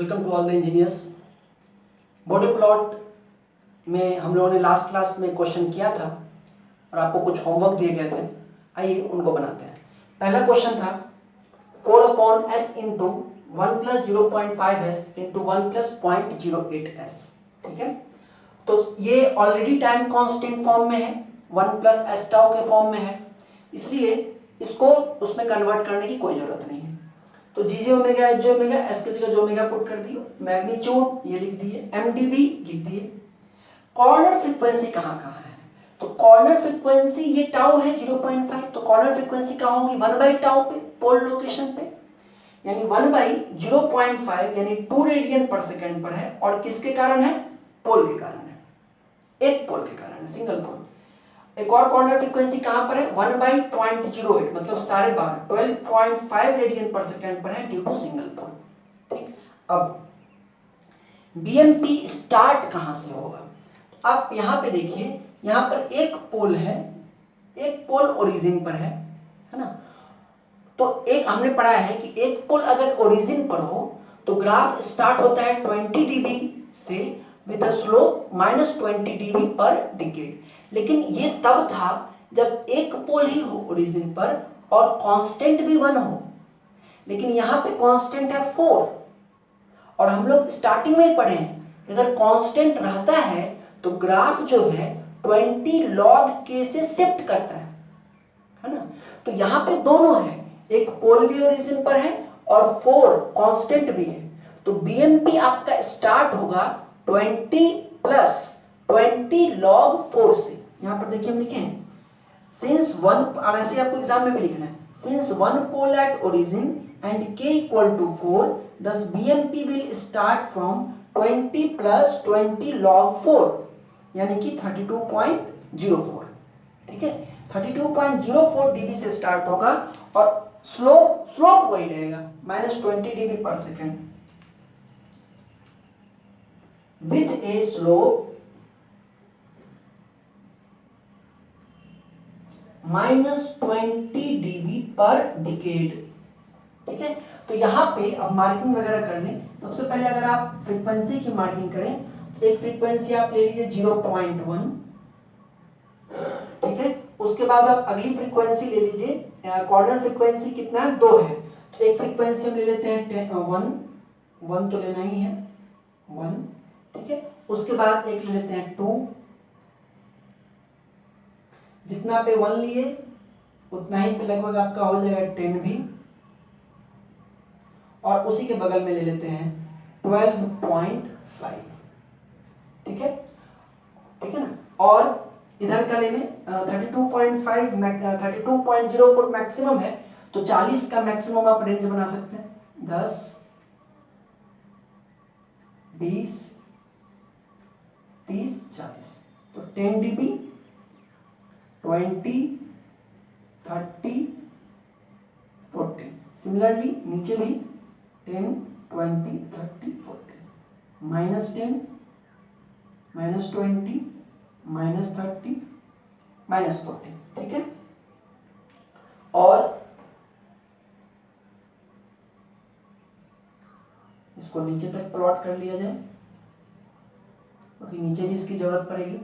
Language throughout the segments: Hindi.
Welcome to all the engineers. Bode plot में हम लोगों ने लास्ट क्लास में क्वेश्चन किया था और आपको कुछ होमवर्क दिए गए थे। आइए उनको बनाते हैं। पहला क्वेश्चन था 4/s into 1 plus 0.5s into 1 plus 0.08s। ठीक है, तो ये ऑलरेडी टाइम कांस्टेंट फॉर्म में है, 1 प्लस एस टाउ के फॉर्म में है, इसलिए इसको उसमें कन्वर्ट करने की कोई जरूरत नहीं है। तो G J omega H J omega, S की जगह जो ओमेगा पुट कर दियो, मैग्नीट्यूड ये लिख दिए, एमडीबी लिख दिए। कॉर्नर फ्रीक्वेंसी कहाँ कहाँ है, तो कॉर्नर फ्रीक्वेंसी ये टाउ है 0.5, तो कॉर्नर फ्रीक्वेंसी कहाँ होगी 1 टाउ पे, पोल लोकेशन पे, यानी 1/0.5 यानी 2 रेडियन पर सेकेंड पर है। और किसके कारण है, पोल के कारण है, एक पोल के कारण है, सिंगल पोल। एक और कॉर्नर फ्रीक्वेंसी कहां पर है 1/0.08 मतलब 12.5 रेडियन पर सेकेंड पर है ड्यू टू सिंगल पोल। ठीक, अब बीएमपी स्टार्ट कहां से होगा, आप यहां पे देखिए, यहां पर एक पोल है, एक पोल ओरिजिन पर है ना। तो एक हमने पढ़ा है कि एक पोल अगर ओरिजिन पर हो तो ग्राफ स्टार्ट होता है 20 dB से with a slope -20 dB per decade. लेकिन ये तब था जब एक पोल ही हो ओरिजिन पर और कांस्टेंट भी 1 हो, लेकिन यहां पे कांस्टेंट है 4 और हम लोग स्टार्टिंग में ही पढ़े हैं अगर कांस्टेंट रहता है तो ग्राफ जो है 20 log k से शिफ्ट करता है ना। तो यहां पे दोनों है, एक पोल भी ओरिजिन पर है और 4 कांस्टेंट भी है। तो बीएमपी आपका स्टार्ट होगा 20 प्लस 20 log 4 से। यहां पर देखिए हम लिखे हैं सिंस 1, और ऐसे आपको एग्जाम में भी लिखना है, since 1 pole at origin and k equal to 4 thus BMP will start from 20 plus 20 log 4 यानी कि 32.04। ठीक है, 32.04 dB से स्टार्ट होगा और स्लोप वही रहेगा -20 dB पर second with A slope -20 dB per decade. ठीक है, तो यहां पे अब मार्किंग वगैरह कर लें। सबसे पहले अगर आप फ्रीक्वेंसी की मार्किंग करें तो एक फ्रीक्वेंसी आप ले लीजिए 0.1। ठीक है, उसके बाद आप अगली फ्रीक्वेंसी ले लीजिए, कॉर्नर फ्रीक्वेंसी कितना है 2 है, तो एक फ्रीक्वेंसी हम ले लेते हैं 1 तो लेना ही है 1। ठीक है, उसके बाद एक ले लेते हैं 2, जितना पे 1 लिए उतना ही पे लगभग आपका हो जाएगा 10 भी, और उसी के बगल में ले लेते हैं 12.5। ठीक है, ठीक है ना, और इधर का ले लें 32.5 32.04 मैक्सिमम है, तो 40 का मैक्सिमम आप रेंज बना सकते हैं, 10 20 30 40, तो 10 dB 20 30 40। सिमिलरली नीचे भी 10 20 30 40, -10 -20 -30 -40। ठीक है, और इसको नीचे तक प्लॉट कर लिया जाए क्योंकि नीचे भी इसकी जरूरत पड़ेगी।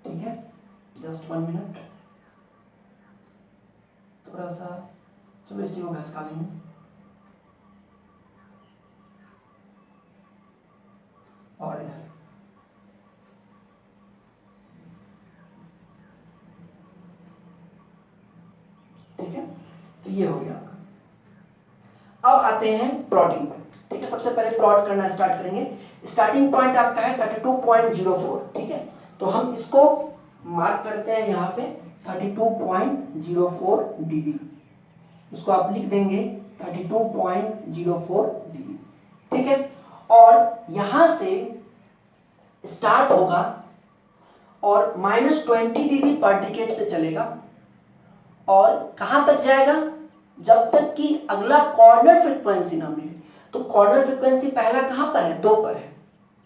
ठीक है, जस्ट 1 मिनट, थोड़ा सा चलो इसी को घसका लेंगे। और इधर ठीक है, तो ये हो गया आपका। अब आते हैं प्लॉटिंग पे। ठीक है, सबसे पहले प्लॉट करना स्टार्ट करेंगे। स्टार्टिंग पॉइंट आपका है 32.04। ठीक है, तो हम इसको मार्क करते हैं यहाँ पे 32.04 dB, इसको आप लिख देंगे 32.04 dB। ठीक है, और यहां से स्टार्ट होगा और -20 dB पर डिकेड से चलेगा और कहां तक जाएगा, जब तक कि अगला कॉर्नर फ्रीक्वेंसी ना मिले। तो कॉर्नर फ्रीक्वेंसी पहला कहां पर है 2 पर है।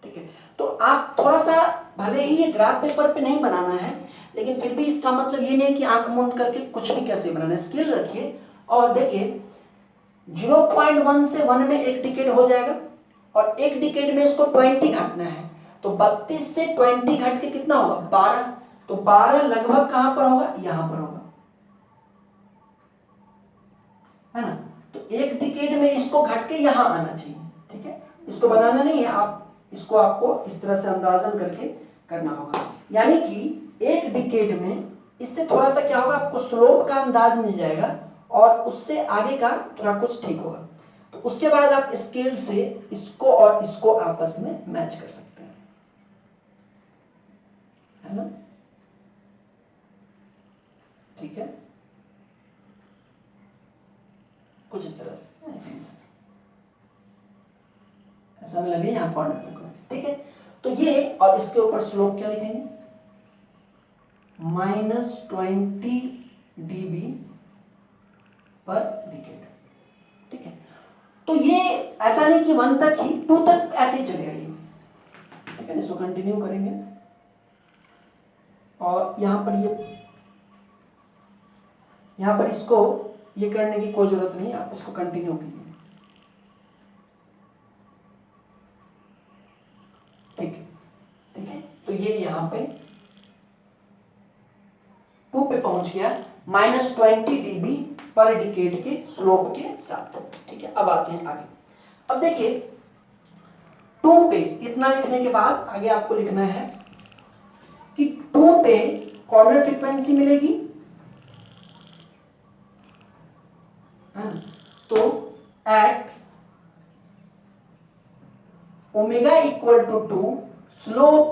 ठीक है, तो आप थोड़ा सा भले ही ये ग्राफ पेपर पे नहीं बनाना है, लेकिन फिर भी इसका मतलब ये नहीं कि आंख मूंद करके कुछ भी कैसे बनाना है, स्किल रखिए और देखिए 0.1 से 1 में एक डिकेड हो जाएगा और एक डिकेड में इसको 20 घटना है, तो 32 से 20 घट के कितना होगा 12, तो 12 लगभग कहां पर होगा, यहां पर होगा, है ना। तो एक डिकेड में इसको घट के यहां आना चाहिए, ठीक है। इसको बनाना नहीं है, आप इसको आपको इस तरह से अंदाजन करके करना होगा। यानी कि एक डिकेड में इससे थोड़ा सा क्या होगा, आपको स्लोप का अंदाज मिल जाएगा और उससे आगे का थोड़ा कुछ ठीक होगा। तो उसके बाद आप स्केल से इसको और इसको आपस में मैच कर सकते हैं, है ना, ठीक है, कुछ इस तरह से ऐसा में लगे यहाँ कॉर्नर फ्रीक्वेंसी, ठीक है। तो ये और इसके ऊपर स्लोप क्या लिखेंगे, -20 dB पर डिकेड, ठीक है। तो ये ऐसा नहीं कि 1 तक ही, 2 तक ऐसे ही चलेगा ये, ठीक है। इसको कंटिन्यू करेंगे और यहाँ पर इसको ये करने की कोई जरूरत नहीं, आप इसको कंटिन्यू कीजिए, ठीक है, ठीक है। तो ये यहाँ पे 2 पे पहुंच गया, -20 dB पर डिकेड के स्लोप के साथ, ठीक है। अब आते हैं आगे। अब देखिए 2 पे इतना लिखने के बाद आगे आपको लिखना है कि 2 पे कॉर्नर फ्रीक्वेंसी मिलेगी, है ना। तो at omega equal to 2 slope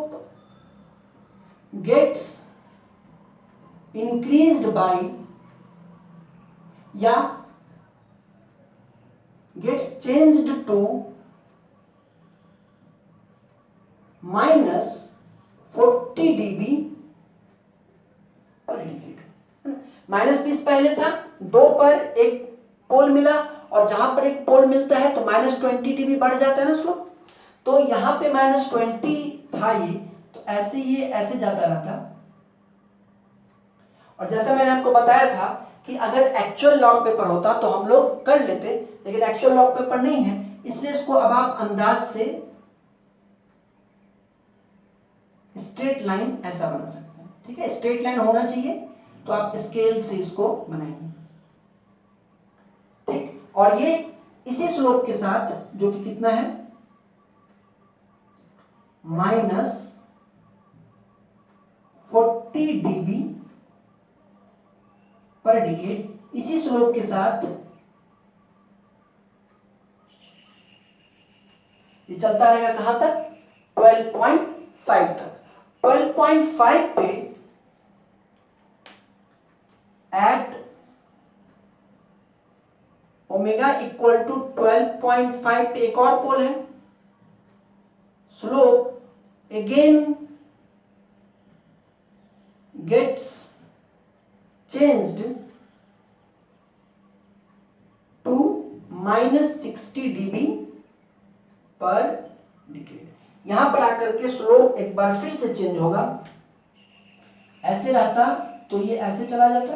gets increased by या gets changed to -40 dB per decade. -20 पहले था, 2 पर एक पोल मिला और जहां पर एक पोल मिलता है तो -20 dB बढ़ जाता है ना स्लोप। तो यहां पे -20 था ये, तो ऐसे ये ऐसे जाता रहता। और जैसा मैंने आपको बताया था कि अगर एक्चुअल लॉग पेपर होता तो हम लोग कर लेते, लेकिन एक्चुअल लॉग पेपर नहीं है, इसलिए इसको अब आप अंदाज से स्ट्रेट लाइन ऐसा बना सकते हैं, ठीक है। स्ट्रेट लाइन होना चाहिए, तो आप स्केल से इसको बनाएंगे, ठीक। और ये इसी स्लोप के साथ जो कि कितना है -40 dB पर डिकेड, इसी स्लोप के साथ ये चलता रहेगा कहां तक, 12.5 तक। 12.5 पे एट ओमेगा इक्वल टू 12.5 पे एक और पोल है, slope again gets changed to -60 dB per decade. यहां पर आकर के स्लोप एक बार फिर से चेंज होगा, ऐसे रहता तो ये ऐसे चला जाता,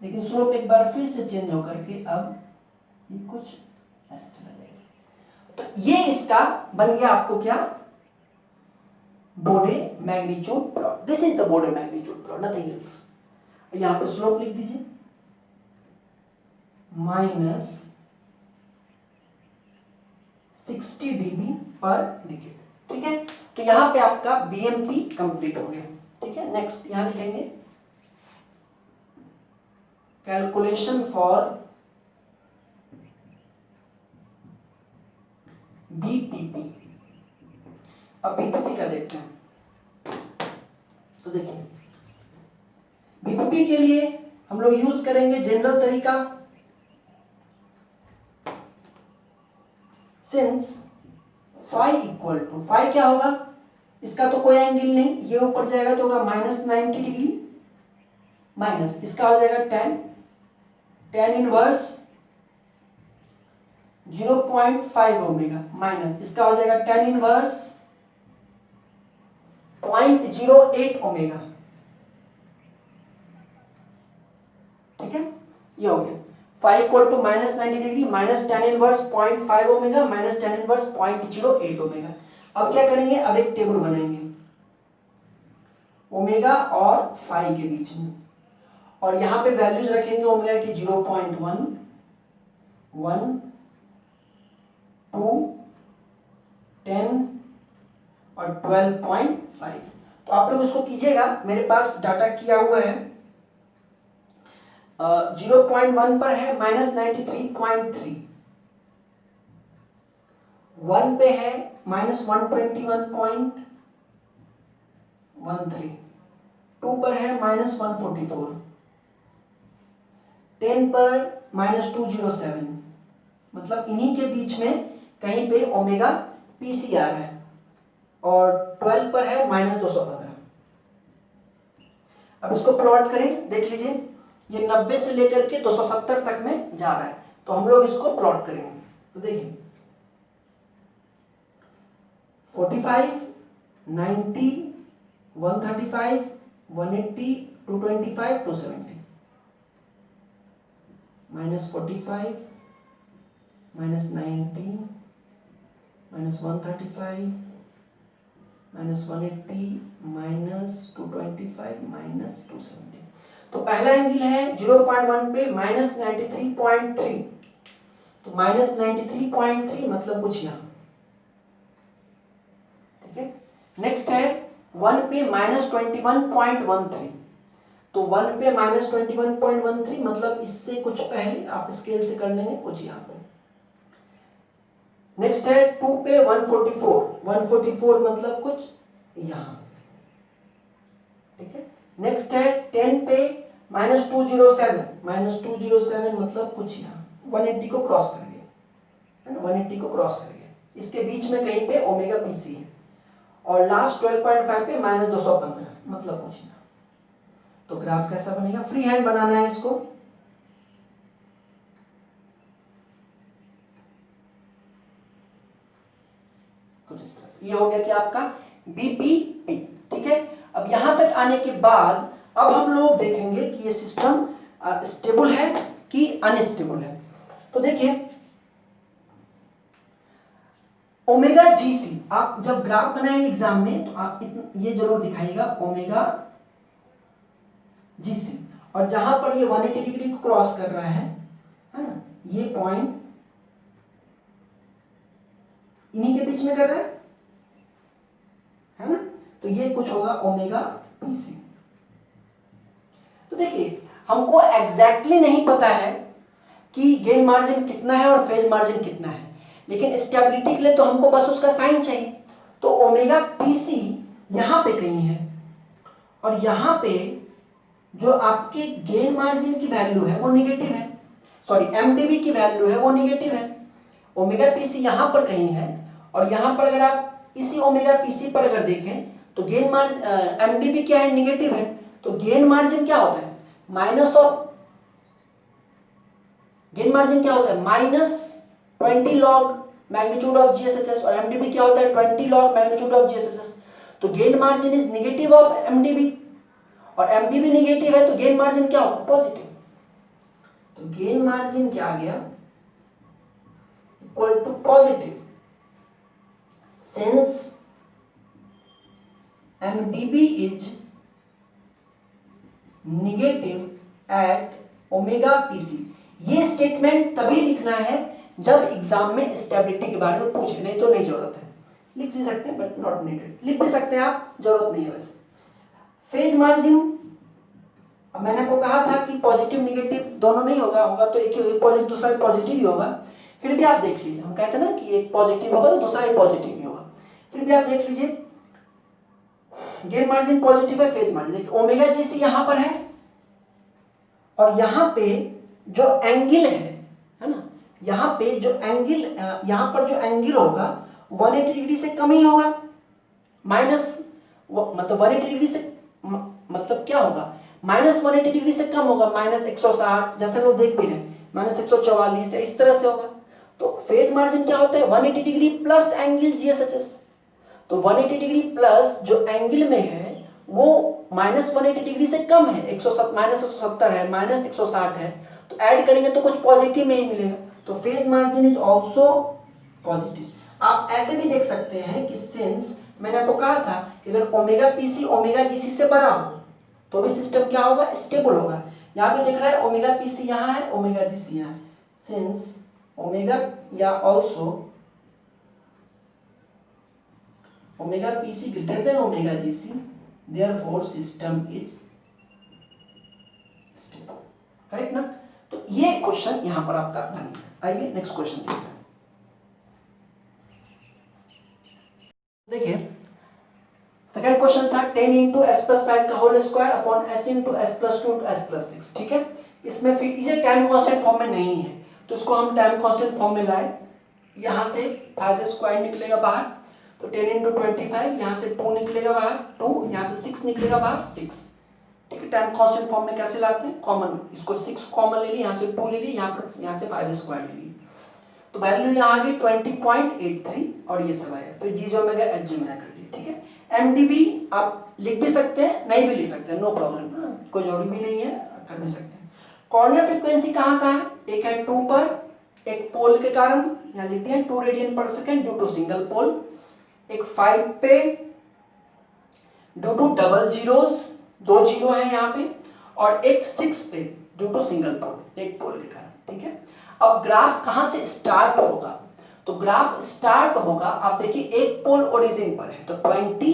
लेकिन स्लोप एक बार फिर से चेंज होकर के अब ये कुछ ऐसे चला जाएगा। तो ये इसका बन गया आपको क्या, Bode magnitude plot. This is the Bode magnitude plot, nothing else. यहां पे स्लोप लिख दीजिए -60 dB पर डिकेड, ठीक है। तो यहां पे आपका बीएमपी कंप्लीट हो गया, ठीक है। नेक्स्ट यहां लिखेंगे कैलकुलेशन फॉर बीपीपी। अब बीपीपी का देखते हैं। तो देखिए बीपीपी के लिए हम लोग यूज करेंगे जनरल तरीका, since phi equal to, phi क्या होगा, इसका तो कोई एंगल नहीं, ये ऊपर जाएगा तो होगा -90 डिग्री, माइनस इसका हो जाएगा tan इनवर्स 0.5 ओमेगा, माइनस इसका हो जाएगा tan इनवर्स 0.08 ओमेगा, ठीक है। ये हो गया phi equal to minus 90 degree minus tan inverse 0.5 omega minus tan inverse 0.08 omega. अब क्या करेंगे, अब एक टेबल बनाएंगे ओमेगा और फाई के बीच में, और यहां पे वैल्यूज रखेंगे ओमेगा की 0.1, 1, 2, 10 और 12.5। तो आप लोग इसको कीजिएगा, मेरे पास डाटा किया हुआ है। 0.1 पर है माइनस 93.3, 1 पे है माइनस 121.13, 2 पर है माइनस 144, 10 पर माइनस 207, मतलब इन्हीं के बीच में कहीं पे ओमेगा पीसी आ रहा है, और 12 पर है माइनस 215। अब इसको प्लॉट करें, देख लीजिए ये 90 से लेकर के 270 तक में जा रहा है, तो हम लोग इसको प्लॉट करेंगे। तो देखिए 45, 90, 135, 180, 225, 270, minus 45, minus 90, minus 135, minus 180, minus 225, minus 270। तो पहला एंगल है 0.1 पे माइनस 93.3, तो माइनस 93.3 मतलब कुछ यहाँ, ठीक है। नेक्स्ट है 1 पे माइनस 21.13, तो 1 पे माइनस 21.13 मतलब इससे कुछ पहले, आप स्केल से कर लेंगे कुछ यहाँ पे। नेक्स्ट है 2 पे 144, 144 मतलब कुछ यहाँ, ठीक है। नेक्स्ट है 10 पे माइनस 207, माइनस 207 मतलब कुछ यहाँ 180 को क्रॉस कर गया, है ना, 180 को क्रॉस कर गया, इसके बीच में कहीं पे ओमेगा पीसी है, और लास्ट 12.5 पे माइनस 215 मतलब कुछ यहाँ। तो ग्राफ कैसा बनेगा, फ्री हैंड बनाना है इसको, कुछ इस तरह से। ये हो गया कि आपका बीपीपी, ठीक है। अब यहां तक आने के बाद अब हम लोग देखेंगे कि ये सिस्टम स्टेबल है कि अनस्टेबल है। तो देखिए ओमेगा जीसी, आप जब ग्राफ बनाएंगे एग्जाम में तो आप ये जरूर दिखाइएगा ओमेगा जीसी, और जहां पर ये 180 डिग्री को क्रॉस कर रहा है ना, ये पॉइंट इन्हीं के बीच में कर रहा है ना, तो ये कुछ होगा ओमेगा पीसी। तो देखिए हमको एग्जैक्टली नहीं पता है कि गेन मार्जिन कितना है और फेज मार्जिन कितना है, लेकिन स्टेबिलिटी के लिए तो हमको बस उसका साइन चाहिए। तो ओमेगा पीसी यहां पे कहीं है, और यहां पे जो आपके गेन मार्जिन की वैल्यू है वो निगेटिव है, सॉरी एमडीबी की वैल्यू है वो निगेटिव है। ओमेगा पीसी यहां पर कहीं है, और यहां पर अगर आप इसी ओमेगा पीसी पर अगर देखें तो गेन मार्जिन एमडीबी क्या है, निगेटिव है, तो गेन मार्जिन क्या होता है, माइनस ऑफ, गेन मार्जिन क्या होता है माइनस 20 लॉग मैग्नीट्यूड ऑफ जीएसएचएस, और एमडीबी क्या होता है 20 लॉग मैग्नीट्यूड ऑफ जीएसएचएस। तो gain margin is negative of MDB, और एमडीबी नेगेटिव है तो गेन मार्जिन क्या होगा, पॉजिटिव। तो गेन मार्जिन क्या आ गया, equal to positive, since MDB is negative at omega PC। ये स्टेटमेंट तभी लिखना है जब एग्जाम में स्टेबिलिटी के बारे में पूछे, नहीं तो नहीं जरूरत है। लिख भी सकते हैं बट नॉट नीडेड, लिख भी सकते हैं आप, जरूरत नहीं है वैसे। फेज मार्जिन, अब मैंने आपको कहा था कि पॉजिटिव निगेटिव दोनों नहीं होगा, होगा तो एक पॉजिटिव दूसरा पॉजिटिव ही होगा, फिर भी आप देख लीजिए, हम कहते हैं ना कि एक पॉजिटिव होगा तो दूसरा एक पॉजिटिव ही होगा, फिर भी आप देख लीजिए गेन मार्जिन पॉजिटिव है, फेज मार्जिन देखिए ओमेगा जीसी यहां पर है, और यहां पे जो एंगल है ना, यहां पे जो एंगल, यहां पर जो एंगल होगा 180 डिग्री से कम ही होगा, माइनस मतलब 180 डिग्री से मतलब क्या होगा, माइनस 180 डिग्री से कम होगा, माइनस 160 जैसे लोग देख भी रहे हैं, माइनस 144 इस तरह से होगा। तो फेज मार्जिन क्या होता है 180 डिग्री प्लस एंगल जीएसएचएस, तो 180 डिग्री प्लस जो एंगल में है वो माइनस 180 डिग्री से कम है, माइनस 170 है, माइनस 160 है, तो ऐड करेंगे तो कुछ पॉजिटिव में ही मिलेगा, तो phase margin is also positive. आप ऐसे भी देख सकते हैं कि सिंस मैंने आपको कहा था कि अगर ओमेगा पीसी ओमेगा जीसी से बड़ा हो तो भी सिस्टम क्या होगा, स्टेबल होगा। यहाँ पे देख रहा है ओमेगा पीसी यहाँ है, ओमेगा जीसी यहाँ है, सिंस ओमेगा या also omega PC greater than omega GC, therefore system is stable. Correct ना? तो ये क्वेश्चन यहां पर आपका बन गया। आइए नेक्स्ट क्वेश्चन देखते हैं। देखिए सेकंड क्वेश्चन था 10 इंटू एस प्लस 5 का whole square upon S into S plus 2 into S plus 6। ठीक है, इसमें फिर इसे टाइम कांस्टेंट फॉर्म में नहीं है तो इसको हम टाइम कांस्टेंट फॉर्म में लाए। यहां से 5 स्क्वायर निकलेगा बाहर, तो 10 इंटू 25, यहां से 2 निकलेगा बाहर 2, यहां से 6 निकलेगा बाहर 6। ठीक है, टाइम कांस्टेंट फॉर्म में कैसे लाते हैं, कॉमन, इसको 6 कॉमन ले ली, यहां से 2 ले ली, यहां से 5 स्क्वायर ले ली, तो वैल्यू यहां आ गई 20.83 और ये सब आया। फिर जी जो ओमेगा एच जो ओमेगा कर ली। ठीक है, एमडीबी आप लिख भी सकते हैं, नहीं भी लिख सकते हैं, नो प्रॉब्लम, कोई जरूरी भी नहीं है, कर भी सकते हैं। कॉर्नर फ्रीक्वेंसी कहां कहां है, एक है 2 पर, एक पोल के कारण, यहां लिखते हैं 2 radian per second due to single pole, एक 5 पे due to double zeros, 2 zero है यहाँ पे, और एक 6 पे ड्यू टू सिंगल पोल, एक पोल के कारण। ठीक है, अब ग्राफ कहां से स्टार्ट होगा, तो ग्राफ स्टार्ट होगा, आप देखिए एक पोल ओरिजिन पर है तो 20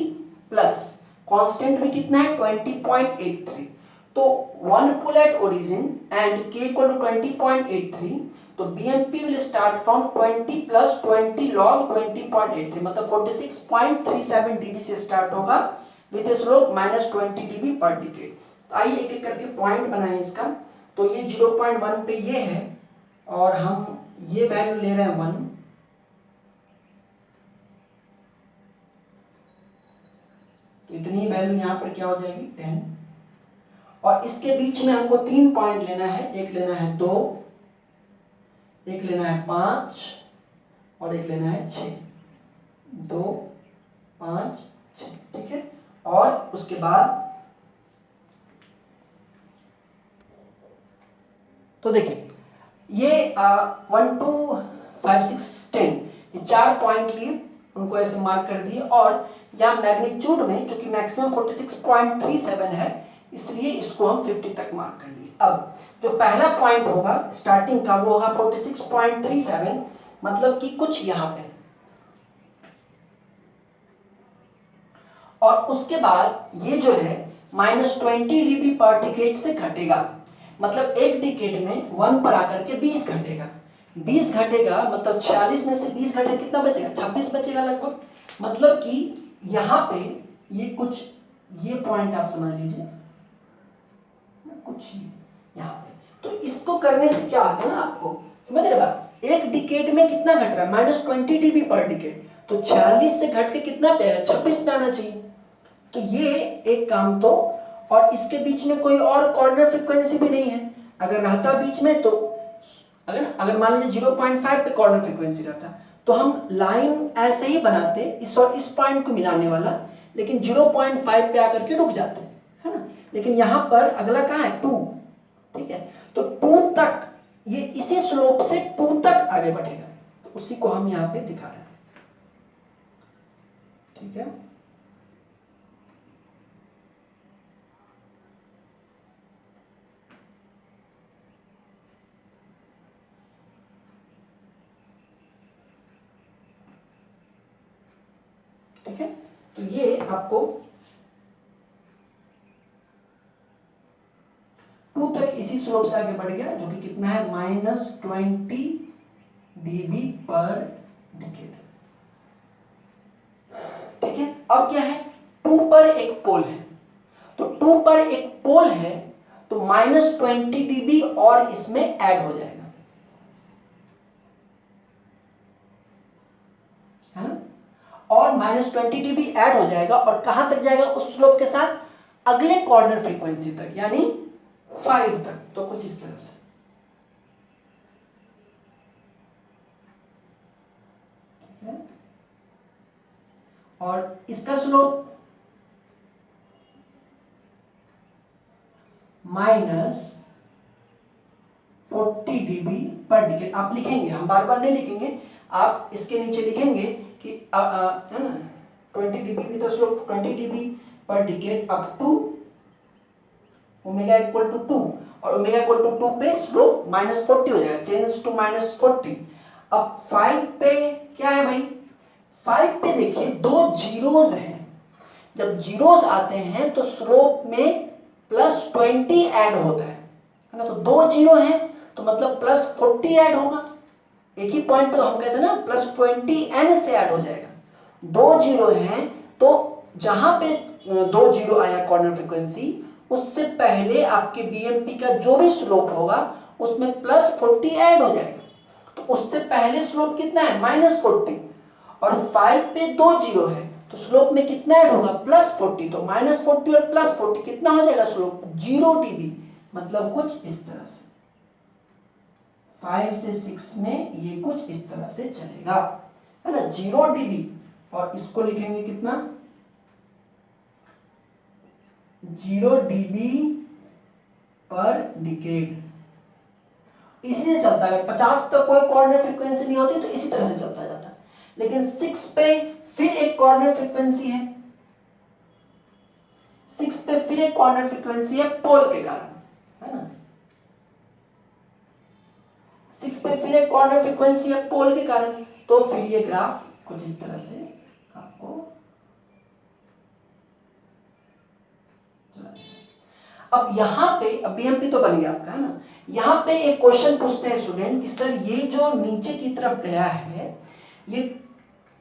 प्लस कांस्टेंट भी कितना है 20.83, तो one pole at origin and k equal to 20.83, तो BMP will start from 20 plus 20 log 20.83 मतलब 46.37 dB से स्टार्ट होगा with slope -20 dB per decade. तो आइए एक एक करके पॉइंट बनाएं इसका। तो ये 0.1 पे ये है और हम ये वैल्यू ले रहे हैं 1, तो इतनी वैल्यू यहां पर क्या हो जाएगी 10, और इसके बीच में हमको 3 पॉइंट लेना है, एक लेना है 2, एक लेना है 5 और एक लेना है 6, 2 5 6। ठीक है, और उसके बाद तो देखिए ये 1 2 5 6 10 ये 4 पॉइंट लिए, उनको ऐसे मार्क कर दिए, और या मैग्नीट्यूड में क्योंकि मैक्सिमम 46.37 है इसलिए इसको हम 50 तक मार्क कर लिए। अब जो पहला पॉइंट होगा स्टार्टिंग का वो होगा 46.37, मतलब कि कुछ यहां पे, और उसके बाद ये जो है -20 dB पर डिकेड से घटेगा, मतलब एक डिकेड में 1 पर आकर के 20 घटेगा, 20 घटेगा मतलब 46 में से 20 घटे कितना बचेगा, 26 बचेगा लगभग। मतलब कि यहाँ पे ये कुछ ये पॉइंट आप समझ लीजिए कुछ यहाँ पे, तो इसको करने से क्या आता है ना, आपको समझ रहे बात, एक डिकेड में कितना घट रहा है -20 dB पर डिकेड, तो 46 से घट के कितना पे आएगा 26 पे आना चाहिए। तो ये एक काम तो, और इसके बीच में कोई और कॉर्नर फ्रीक्वेंसी भी नहीं है, अगर रहता बीच में तो अगर मान लीजिए 0.5 पे कॉर्नर फ्रीक्वेंसी रहता तो हम लाइन ऐसे ही बनाते इस और इस पॉइंट को मिलाने वाला, लेकिन 0.5 पे आकर के रुक जाते है ना, लेकिन यहां पर अगला कहां है 2। ठीक है, तो 2 तक ये इसी स्लोप से 2 तक आगे बढ़ेगा, तो उसी को हम यहां पे दिखा रहे हैं। ठीक है, ठीक है, तो ये आपको 2 तक इसी स्लोप से आगे बढ़ गया, जो कि कितना है -20 dB पर डिकेड। ठीक है, अब क्या है 2 पर एक पोल है, तो 2 पर एक पोल है तो -20 dB और इसमें ऐड हो जाएगा, है ना, और -20 dB ऐड हो जाएगा, और कहां तक जाएगा उस स्लोप के साथ, अगले कॉर्नर फ्रीक्वेंसी तक, यानी 5 तक। तो कुछ इस तरह से, और इसका स्लोप 40 dB पर डिकेड। आप लिखेंगे, हम बार बार नहीं लिखेंगे, आप इसके नीचे लिखेंगे कि है ना 20 dB with slope 20 dB per decade up to omega equal to 2, और ओमेगा इक्वल टू 2 पे स्लोप -40 हो जाएगा, चेंज टू -40। अब 5 पे क्या है भाई, 5 पे देखिए दो जीरोस हैं, जब जीरोस आते हैं तो स्लोप में +20 ऐड होता है ना, तो दो जीरो हैं तो मतलब +40 ऐड होगा। एक ही पॉइंट पे तो हम कहते हैं ना +20 n से ऐड हो जाएगा। दो जीरो हैं तो जहां पे दो जीरो आया कॉर्नर फ्रीक्वेंसी, उससे पहले आपके बीएमपी का जो भी स्लोप होगा उसमें +40 ऐड हो जाएगा। तो उससे पहले स्लोप कितना है, -40, और 5 पे दो जीरो है तो स्लोप में कितना ऐड होगा, +40। तो -40 और +40 कितना हो जाएगा स्लोप, 0 dB। मतलब कुछ इस तरह से 5 से 6 में ये कुछ इस तरह से चलेगा, है ना, 0 dB। और इसको लिखेंगे कितना, 0 dB पर डिकेड। इसी से चलता है, अगर 50 तक कोई कॉर्नर फ्रीक्वेंसी नहीं होती तो इसी तरह से चलता जाता है। लेकिन 6 पे फिर एक कॉर्नर फ्रीक्वेंसी है, 6 पे फिर एक कॉर्नर फ्रीक्वेंसी है पोल के कारण, है ना, 6 पे फिर एक कॉर्नर फ्रीक्वेंसी है पोल के कारण। तो फिर ये ग्राफ कुछ इस तरह से आपको, अब यहां पे अब बीएमपी तो बन गया आपका, है ना। यहां पे एक क्वेश्चन पूछते हैं स्टूडेंट कि सर ये जो नीचे की तरफ गया है ये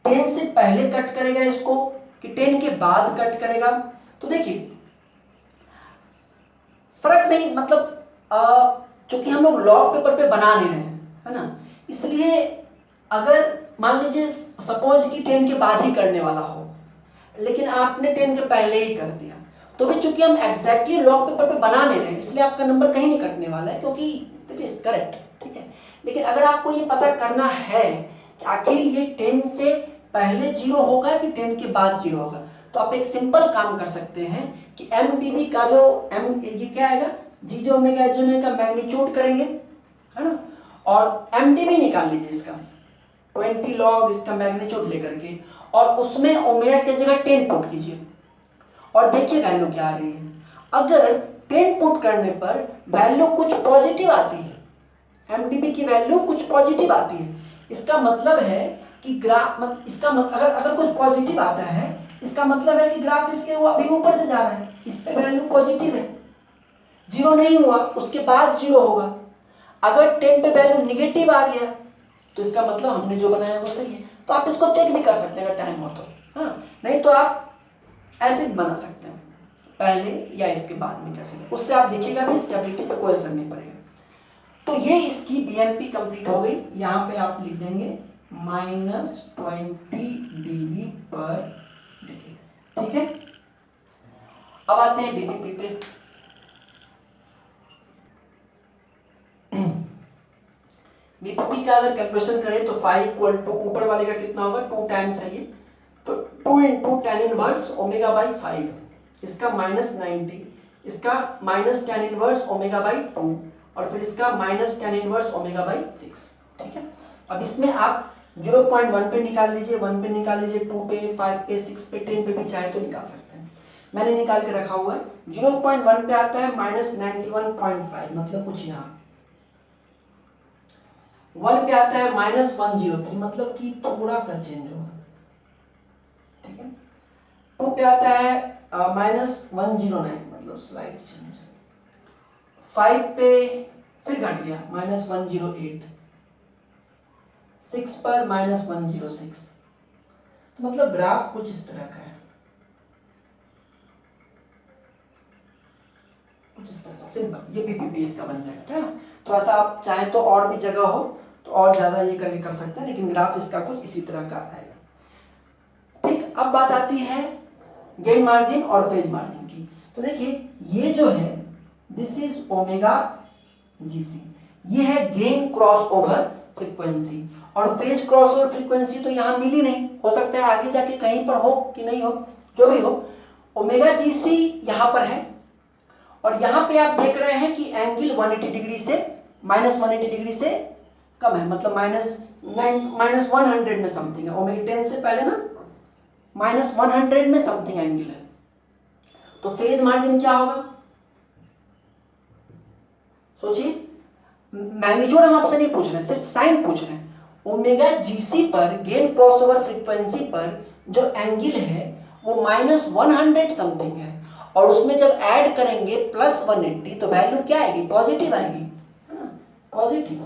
10 से पहले कट करेगा इसको कि 10 के बाद कट करेगा। तो देखिए फर्क नहीं, मतलब चूंकि हम लोग लॉग पेपर पे बना नहीं रहे हैं, है ना, इसलिए अगर मान लीजिए सपोज कि 10 के बाद ही करने वाला हो, लेकिन आपने 10 के पहले ही कर दिया, तो भी चूंकि हम एग्जैक्टली लॉग पेपर पे बना नहीं रहे हैं इसलिए आपका नंबर कहीं नहीं कटने वाला है, क्योंकि इट इज करेक्ट, ठीक है। लेकिन अगर आपको ये पता करना है कि आखिर ये 10 से पहले 0 होगा कि 10 के बाद 0 होगा, तो आप एक सिंपल काम कर सकते हैं कि mdv का जो ये क्या आएगा, जी जो ओमेगा एच ओमेगा का मैग्नीट्यूड करेंगे, है ना, और mdv निकाल लीजिए इसका 20 लॉग इसका मैग्नीट्यूड लेकर के, और उसमें ओमेगा की जगह 10 पुट कीजिए और देखिए वैल्यू क्या आ रही है। अगर 10 पुट करने पर वैल्यू कुछ पॉजिटिव आती है, mdv की वैल्यू कुछ पॉजिटिव आती है, इसका मतलब है कि ग्राफ अगर कुछ पॉजिटिव आता है इसका मतलब है कि ग्राफ इसके अभी ऊपर से जा रहा है, इस पे वैल्यू पॉजिटिव है, 0 नहीं हुआ उसके बाद 0 होगा। अगर 10 पे वैल्यू निगेटिव आ गया तो इसका मतलब हमने जो बनाया वो सही है। तो आप इसको चेक भी कर सकते हैं अगर टाइम हो तो, हाँ, नहीं तो आप ऐसे भी बना सकते हैं पहले या इसके बाद में कैसे, उससे आप देखिएगा भी स्टेबिलिटी पे कोई असर नहीं पड़ेगा। तो ये इसकी बीएमपी कंप्लीट हो गई। यहाँ पे आप लिख देंगे -20 dB पर डिकेड, ठीक है। अब आते हैं बीपीपी पे। बीपीपी का अगर कैलकुलेशन करें तो 5 इक्वल टू ऊपर वाले का कितना होगा, 2 टाइम्स है ये, तो 2 × tan इनवर्स ओमेगा बाई 5, इसका -90, इसका -tan इनवर्स ओमेगा बाई 2, और फिर इसका -tan इनवर्स ओमेगा बाई 6, ठीक है। अब इसमें आप 0.1 पे निकाल लीजिए, 1 पे निकाल लीजिए, 2 पे, 5 पे, 6 पे, 10 पे भी चाहे तो निकाल सकते हैं। मैंने निकाल के रखा हुआ है। 0.1 पे आता है -91.5, मतलब कुछ यहाँ। 1 पे आता है -103, मतलब कि थोड़ा सा चेंज होगा, ठीक है। 2 पे आता है -109, मतलब स्लाइड चेंज। 5 पे फिर घट गया -108, 6 पर -106, तो मतलब ग्राफ कुछ इस तरह का है, कुछ इस तरह से सिंपल। ये बीपीपी इसका बन जाएगा, है ना। थोड़ा सा आप चाहे तो और भी जगह हो तो और ज्यादा ये करके कर सकते हैं, लेकिन ग्राफ इसका कुछ इसी तरह का आएगा, ठीक। अब बात आती है गेन मार्जिन और फेज मार्जिन की। तो देखिए ये जो है दिस इज ओमेगा जीसी, ये है गेन क्रॉस ओवर फ्रीक्वेंसी, और फेज क्रॉस ओवर फ्रीक्वेंसी तो यहाँ मिली नहीं, हो सकता है आगे जाके कहीं पर हो कि नहीं हो, जो भी हो। ओमेगा जीसी यहाँ पर है, और यहाँ पे आप देख रहे हैं कि एंगल 180 डिग्री से -180 डिग्री से कम है, मतलब -100 में समथिंग है। ओमेगा 10 से पहले ना -100 में समथिंग एंगल है। तो फेज मार्जिन क्या होगा? सोचिए, मैग्नीट्यूड हम आपसे नहीं पूछ रहे, सिर्फ साइन पूछ रहे हैं। ओमेगा जीसी पर गेन क्रॉसओवर फ्रीक्वेंसी पर जो एंगल है वो -100 समथिंग है, और उसमें जब ऐड करेंगे +180 तो वैल्यू क्या आएगी? पॉजिटिव आएगी, है ना, पॉजिटिव।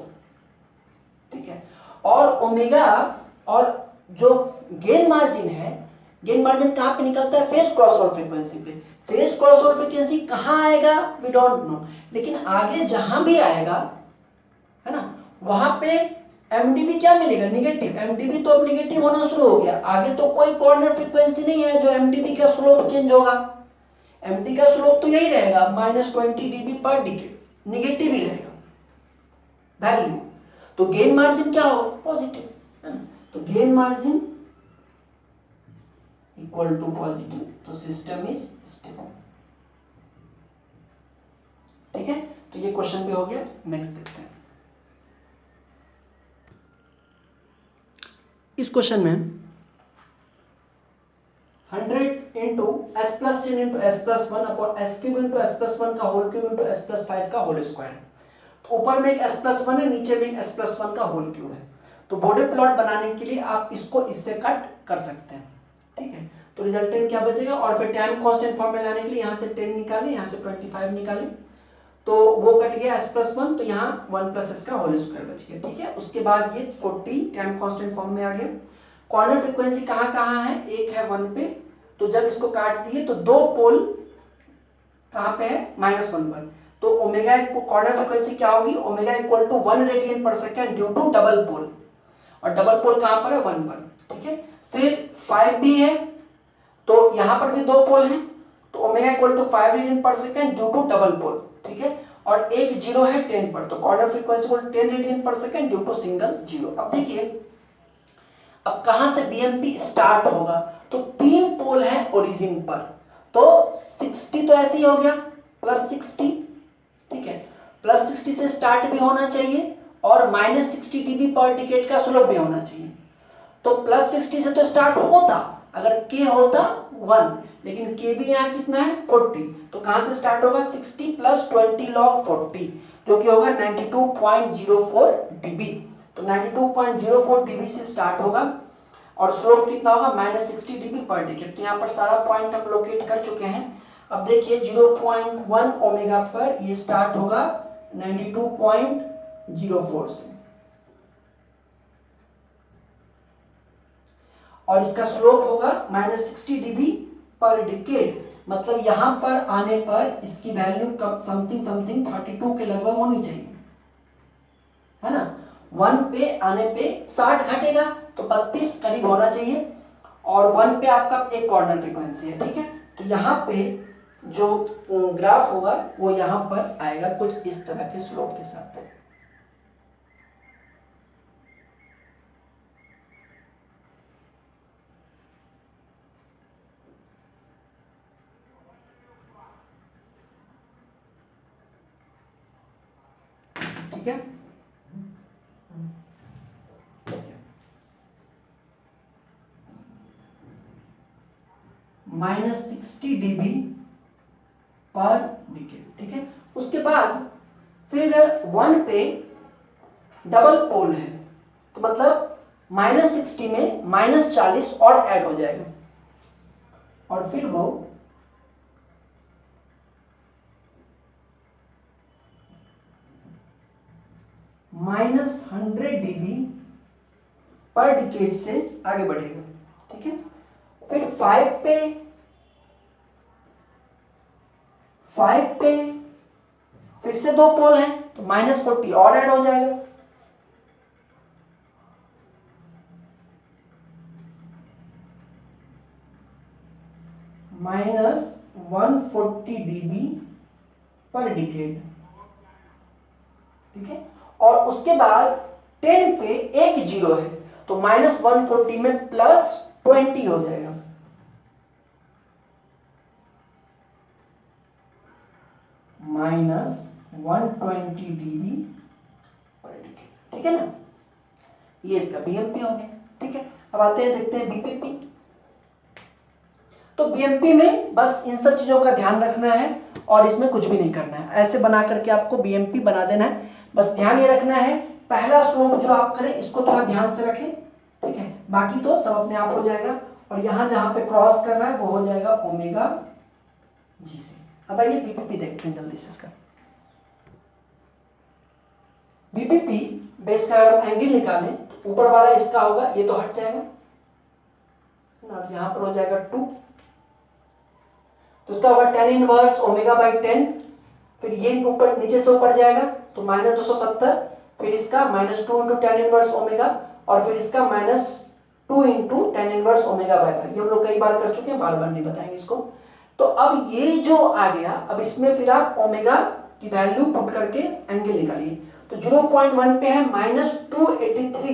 ठीक है। और ओमेगा और जो गेन मार्जिन है, गेन मार्जिन कहां पे निकलता है? फेज क्रॉसओवर फ्रीक्वेंसी पे। फेज क्रॉसओवर फ्रीक्वेंसी कहां आएगा? वी डोंट नो, लेकिन आगे जहां भी आएगा, है ना, वहां पे एमडीबी क्या मिलेगा? निगेटिव। एमडीबी तो अब निगेटिव होना शुरू हो गया, आगे तो कोई कॉर्नर फ्रीक्वेंसी नहीं है जो एमडीबी का स्लोप चेंज होगा। एमडी का स्लोप तो यही रहेगा -20 dB पर डिकेड, निगेटिव ही रहेगा वैल्यू। तो गेन मार्जिन क्या होगा? पॉजिटिव, है ना। तो gain margin equal to positive, तो सिस्टम इज स्टेबल। ठीक है, तो ये क्वेश्चन भी हो गया। नेक्स्ट देखते हैं। इस क्वेश्चन में 100 into s plus n into s plus 1 upon s cube into s plus 1 का whole cube into s plus 5 का होल स्क्वायर। तो ऊपर में एक s प्लस 1 है, नीचे में एक s प्लस 1 का होल क्यूब है। तो बॉडी प्लॉट बनाने के लिए आप इसको इससे कट कर सकते हैं। ठीक है, तो रिजल्टेंट क्या बचेगा? और फिर टाइम कांस्टेंट फॉर्म में लाने के लिए यहाँ से 10 निकालें, यहाँ से 25 निकालें, तो वो कट गया s प्लस 1, तो यहाँ 1 प्लस s का होल स्क्वायर बच गया। ठीक है, उसके बाद ये 40 टाइम कांस्टेंट फॉर्म में आ गया। कॉर्नर फ्रीक्वेंसी कहाँ कहाँ है? एक है 1 पे, तो जब इसको काट दिए तो दो पोल कहाँ पे है? -1 पर। तो ओमेगा कॉर्नर फ्रीक्वेंसी क्या होगी? Omega equal to 1 radian per second due to double pole, और डबल पोल कहाँ पर है? 1 पर। ठीक है, फिर 5 भी है, तो यहाँ पर भी दो पोल हैं, तो omega equal to 5 radian per second due to double pole. ठीक है, और एक जीरो है 10 पर, तो corner frequency equal 10 radian per second due to single zero. अब देखिए, अब कहां से बीएमपी स्टार्ट होगा? तो 3 पोल है ओरिजिन पर, तो 60 तो ऐसे ही हो गया +60। ठीक है, +60 से स्टार्ट भी होना चाहिए और -60 dB पर डिकेड का स्लोप भी होना चाहिए। तो +60 से तो स्टार्ट होता अगर k होता 1, लेकिन k भी यहाँ कितना है? 40। तो कहां से स्टार्ट होगा? 60 + 20 log 40, जो कि होगा 92.04 dB। तो 92.04 dB से स्टार्ट होगा, और स्लोप कितना होगा? -60 dB पर डिकेड। तो यहाँ पर सारा पॉइंट हम लोकेट कर चुके हैं। अब देखिए 0.1 ओमेगा पर ये स्टार्ट होगा 92.04 से, और इसका स्लोप होगा -60 dB पर डिकेड। मतलब यहां पर आने पर इसकी वैल्यू समथिंग 32 के लगभग होनी चाहिए, है ना। 1 पे आने पे 60 घटेगा तो 32 करीब होना चाहिए, और 1 पे आपका एक कॉर्नर फ्रीक्वेंसी है। ठीक है, तो यहाँ पे जो ग्राफ होगा वो यहाँ पर आएगा कुछ इस तरह के स्लोप के साथ। ठीक है, -60 dB पर डिकेड। ठीक है, उसके बाद फिर 1 पे डबल पोल है, तो मतलब -60 में -40 और ऐड हो जाएगा, और फिर वो -100 dB पर डिकेड से आगे बढ़ेगा। ठीक है, फिर 5 पे फिर से दो पोल हैं, तो -40 और ऐड हो जाएगा, -140 dB पर डिकेड। ठीक है, और उसके बाद 10 पे एक जीरो है, तो -140 में +20 हो जाएगा, -120 dB ठीक है ना, ये इसका बीएमपी हो गया। ठीक है, अब आते हैं देखते हैं बीपीपी। तो बीएमपी में बस इन सब चीजों का ध्यान रखना है और इसमें कुछ भी नहीं करना है, ऐसे बना करके आपको बीएमपी बना देना है। बस ध्यान ये रखना है पहला स्लोप जो आप करें इसको थोड़ा ध्यान से रखें, ठीक है, बाकी तो सब अपने आप हो जाएगा। और यहां जहां पे क्रॉस कर रहा है वो हो जाएगा ओमेगा जीसी। अब आइए बीपीपी देखते हैं जल्दी से इसका। बीपीपी बेस का अगर एंगल निकालें तो ऊपर वाला इसका होगा, ये तो हट जाएगा और यहां पर हो जाएगा 2, तो इसका होगा tan इनवर्स ओमेगा बाई 10, फिर ये ऊपर नीचे से ऊपर जाएगा तो -270, फिर इसका -2 इंटू tan इनवर्स ओमेगा और फिर इसका -2 into tan inverse omega by 5। ये हम लोग कई बार कर चुके हैं, बार बार नहीं बताएंगे इसको। तो अब ये जो आ गया, अब इसमें फिर आप ओमेगा की वैल्यू पुट करके एंगल निकालिए। तो 0.1 पे है -283,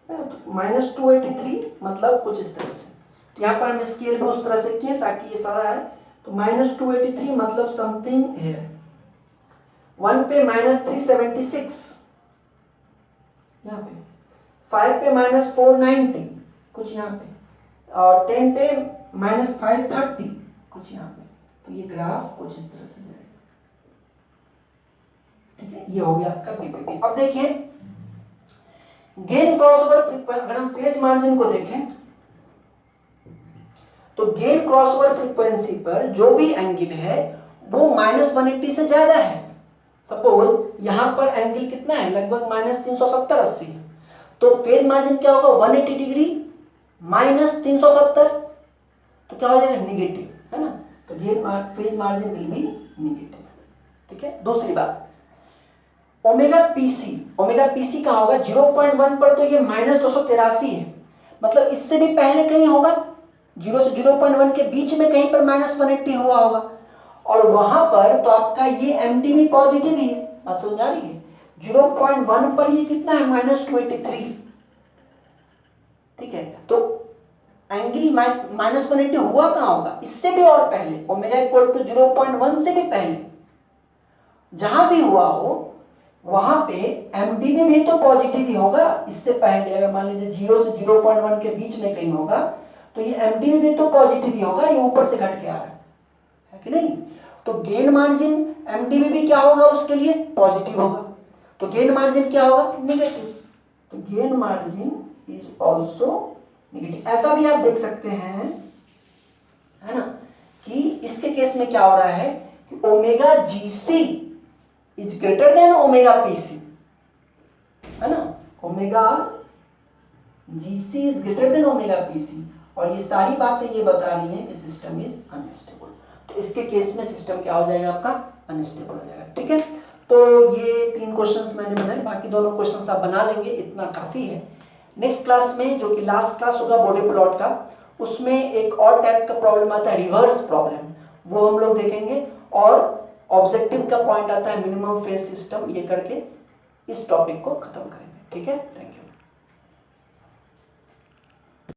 -283 मतलब कुछ इस तरह से, तो यहाँ पर हम स्केल में उस तरह से किए ताकि ये सारा है। तो -283 मतलब समथिंग है 1 पे -376, यहाँ पे 5 पे -490 कुछ यहाँ पे, और 10 पे -530 कुछ यहाँ पे। तो ये ग्राफ कुछ इस तरह से जाएगा। ठीक है, ये हो गया आपका बीपीपी। अब देखिए गेन क्रॉसओवर, अगर हम फेज मार्जिन को देखें तो गेन क्रॉसओवर फ्रीक्वेंसी पर जो भी एंगल है वो -180 से ज्यादा है। सपोज यहां पर एंगल कितना है, लगभग -370-80 है, तो फेज मार्जिन क्या होगा 180 डिग्री -370, तो क्या हो जाएगा नेगेटिव, है ना। तो gain phase margin will be negative. ठीक है, दूसरी बात ओमेगा पीसी का होगा 0.1 पर, तो ये -283 है, मतलब इससे भी पहले कहीं होगा 0 से 0.1 के बीच में कहीं पर -180 हुआ होगा, और वहां पर तो आपका ये एमडी भी पॉजिटिव ही है। बात समझ आ रही है, 0.1 पर ये कितना है -283। ठीक है, तो एंगल -180 हुआ कहां होगा, इससे भी और पहले, ओमेगा इक्वल टू 0.1 से भी पहले जहां भी हुआ हो वहां पे एमडी में भी तो पॉजिटिव ही होगा। इससे पहले अगर मान लीजिए 0 से 0.1 के बीच में कहीं होगा तो ये एमडी में भी तो पॉजिटिव ही होगा, ये ऊपर से घट के आ रहा है कि नहीं। तो गेन मार्जिन एमडी में भी क्या होगा, उसके लिए पॉजिटिव होगा, तो गेन मार्जिन क्या होगा नेगेटिव। तो gain margin is also negative. ऐसा भी आप देख सकते हैं, है ना, कि इसके केस में क्या हो रहा है कि omega GC is greater than omega PC, है ना, omega GC is greater than omega PC, और ये सारी बातें ये बता रही हैं कि सिस्टम इज अनस्टेबल। तो इसके केस में सिस्टम क्या हो जाएगा आपका अनस्टेबल हो जाएगा। ठीक है, तो ये 3 क्वेश्चंस मैंने बनाए, बाकी दोनों क्वेश्चंस आप बना लेंगे, इतना काफी है। नेक्स्ट क्लास में जो कि लास्ट क्लास होगा बॉडी प्लॉट का, उसमें एक और टाइप का प्रॉब्लम आता है रिवर्स प्रॉब्लम, वो हम लोग देखेंगे, और ऑब्जेक्टिव का पॉइंट आता है मिनिमम फेज सिस्टम, ये करके इस टॉपिक को खत्म करेंगे। ठीक है, थैंक यू।